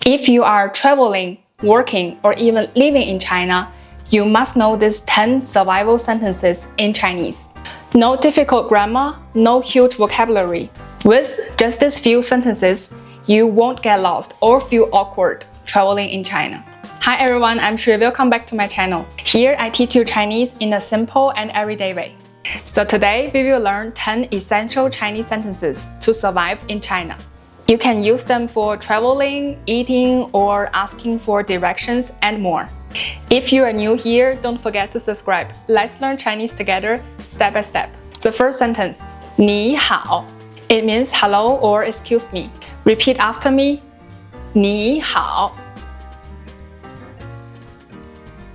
If you are traveling, working, or even living in China, you must know these 10 survival sentences in Chinese. No difficult grammar, no huge vocabulary. With just these few sentences, you won't get lost or feel awkward traveling in China. Hi everyone, I'm Shui. Welcome back to my channel. Here I teach you Chinese in a simple and everyday way. So today we will learn 10 essential Chinese sentences to survive in China. You can use them for traveling, eating, or asking for directions and more. If you are new here, don't forget to subscribe. Let's learn Chinese together, step by step. The first sentence, 你好. It means hello or excuse me. Repeat after me, 你好.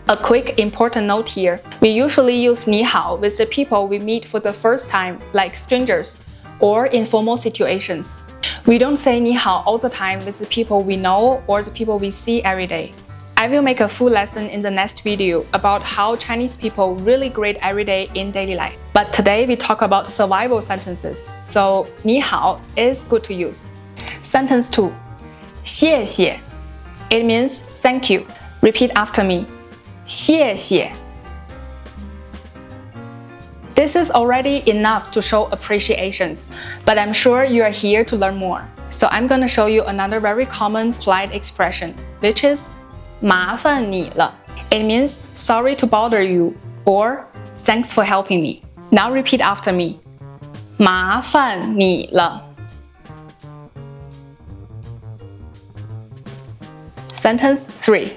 A quick important note here. We usually use 你好 with the people we meet for the first time, like strangers, or informal situations. We don't say 你好 all the time with the people we know or the people we see every day. I will make a full lesson in the next video about how Chinese people really greet every day in daily life. But today we talk about survival sentences, so 你好 is good to use. Sentence 2. 谢谢. It means thank you. Repeat after me. 谢谢. This is already enough to show appreciations, but I'm sure you are here to learn more. So I'm gonna show you another very common polite expression, which is 麻烦你了. It means sorry to bother you or thanks for helping me. Now repeat after me. 麻烦你了. Sentence 3.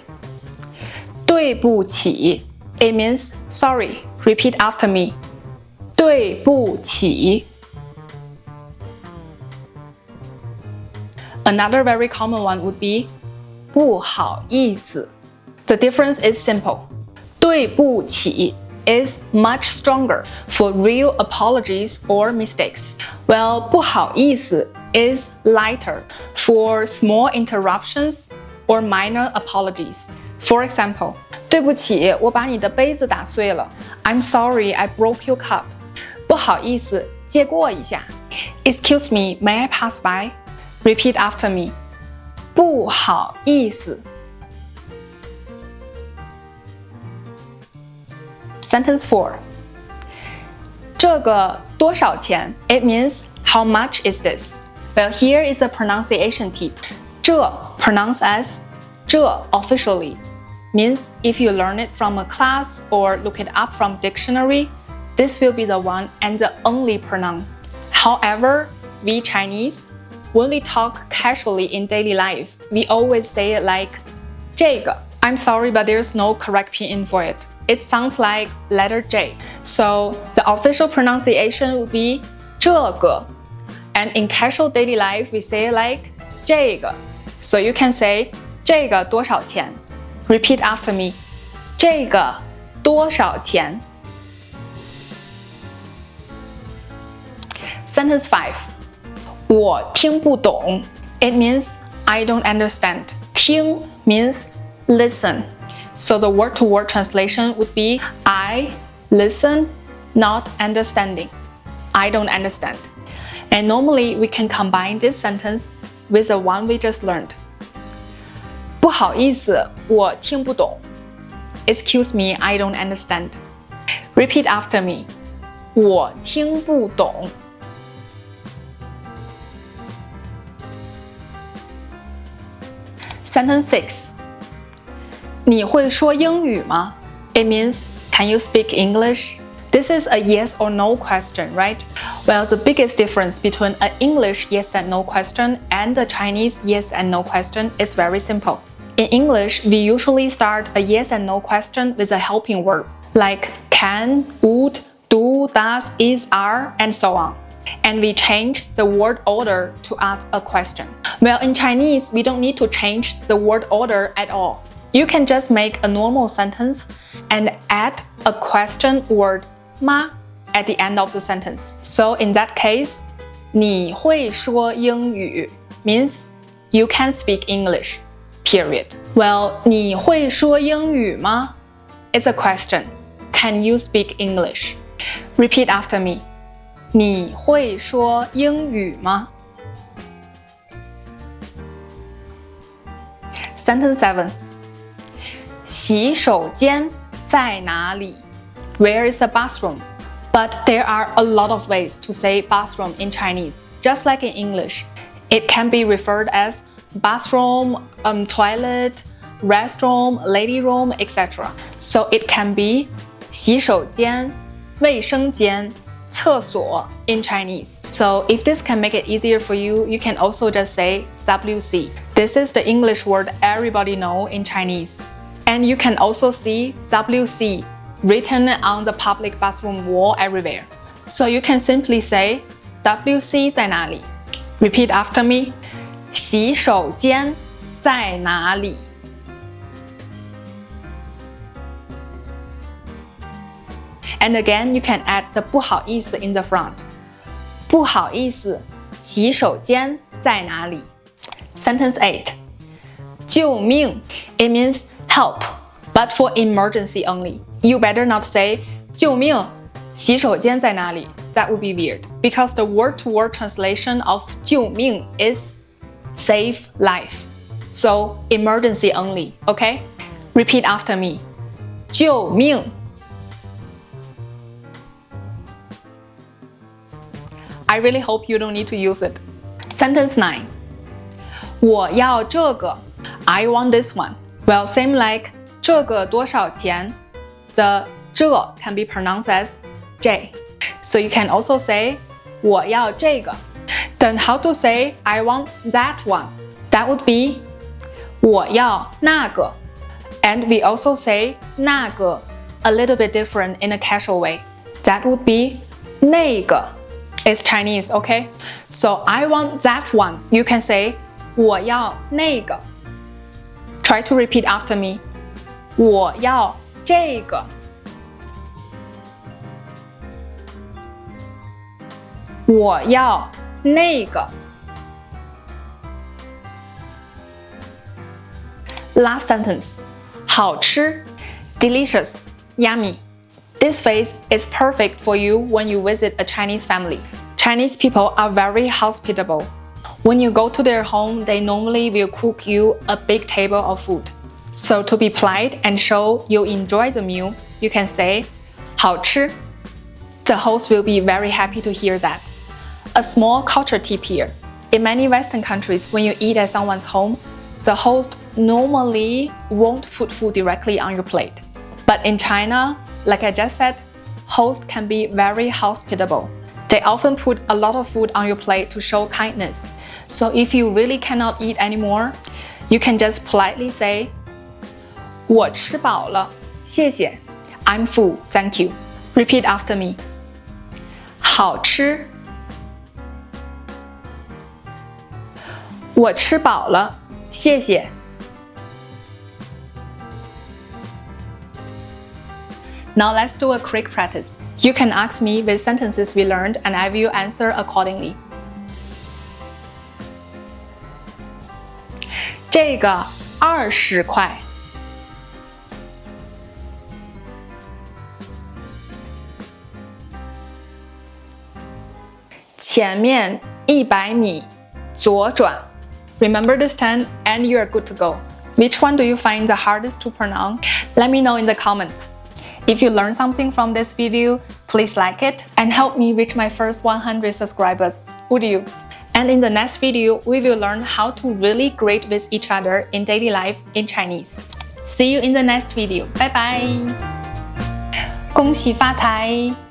对不起. It means sorry. Repeat after me. 对不起. Another very common one would be 不好意思. The difference is simple. 对不起 is much stronger for real apologies or mistakes, while 不好意思 is lighter for small interruptions or minor apologies. For example, 对不起，我把你的杯子打碎了. I'm sorry, I broke your cup. 不好意思，借过一下. Excuse me, may I pass by? Repeat after me. 不好意思. Sentence 4. 这个多少钱? It means how much is this? Well, here is a pronunciation tip. 这 pronounced as 这 officially means if you learn it from a class or look it up from dictionary, this will be the one and the only pronoun. However, we Chinese, when we talk casually in daily life, we always say it like 这个. I'm sorry, but there's no correct pinyin for it. It sounds like letter J. So the official pronunciation would be 这个. And in casual daily life, we say it like 这个. So you can say 这个多少钱? Repeat after me. 这个多少钱? Sentence 5. 我听不懂. It means I don't understand. 听 means listen. So the word-to-word translation would be I listen, not understanding. I don't understand. And normally we can combine this sentence with the one we just learned. 不好意思，我听不懂. Excuse me, I don't understand. Repeat after me. 我听不懂. Sentence 6. 你会说英语吗? It means, can you speak English? This is a yes or no question, right? Well, the biggest difference between an English yes and no question and the Chinese yes and no question is very simple. In English, we usually start a yes and no question with a helping verb, like can, would, do, does, is, are, and so on. And we change the word order to ask a question. Well, in Chinese, we don't need to change the word order at all. You can just make a normal sentence and add a question word 吗 at the end of the sentence. So in that case, 你会说英语 means you can speak English, period. Well, 你会说英语吗? It's a question. Can you speak English? Repeat after me. 你会说英语吗? Sentence 7. 洗手间在哪里? Where is the bathroom? But there are a lot of ways to say bathroom in Chinese, just like in English. It can be referred as bathroom, toilet, restroom, lady room, etc. So it can be 洗手间、卫生间、厕所 in Chinese. So if this can make it easier for you, you can also just say WC. This is the English word everybody know in Chinese. And you can also see WC written on the public bathroom wall everywhere. So you can simply say WC 在哪里? Repeat after me. 洗手间在哪里? And again, you can add the 不好意思 in the front. 不好意思，洗手间在哪里? Sentence 8. 救命 It means help, but for emergency only. You better not say 救命，洗手间在哪里? That would be weird, because the word-to-word translation of 救命 is save life. So emergency only, okay? Repeat after me. 救命。I really hope you don't need to use it. Sentence 9. 我要这个 I want this one. Well, same like 这个多少钱 The 这 can be pronounced as J. So you can also say 我要这个 Then how to say I want that one? That would be 我要那个 And we also say 那个 a little bit different in a casual way. That would be 那个 It's Chinese, okay? So I want that one. You can say 我要那个 Try to repeat after me. 我要这个。我要那个。Last sentence. 好吃 delicious, yummy. This phrase is perfect for you when you visit a Chinese family. Chinese people are very hospitable. When you go to their home, they normally will cook you a big table of food. So to be polite and show you enjoy the meal, you can say 好吃. The host will be very happy to hear that. A small culture tip here. In many Western countries, when you eat at someone's home, the host normally won't put food directly on your plate. But in China, like I just said, hosts can be very hospitable. They often put a lot of food on your plate to show kindness. So if you really cannot eat anymore, you can just politely say 我吃饱了，谢谢. I'm full, thank you. Repeat after me. 好吃。我吃饱了，谢谢。Now let's do a quick practice. You can ask me with sentences we learned and I will answer accordingly. 这个20块。前面100米，左转。Remember this 10 and you are good to go. Which one do you find the hardest to pronounce? Let me know in the comments. If you learned something from this video, please like it and help me reach my first 100 subscribers. Would you? And in the next video, we will learn how to really greet with each other in daily life in Chinese. See you in the next video. Bye bye. 恭喜发财!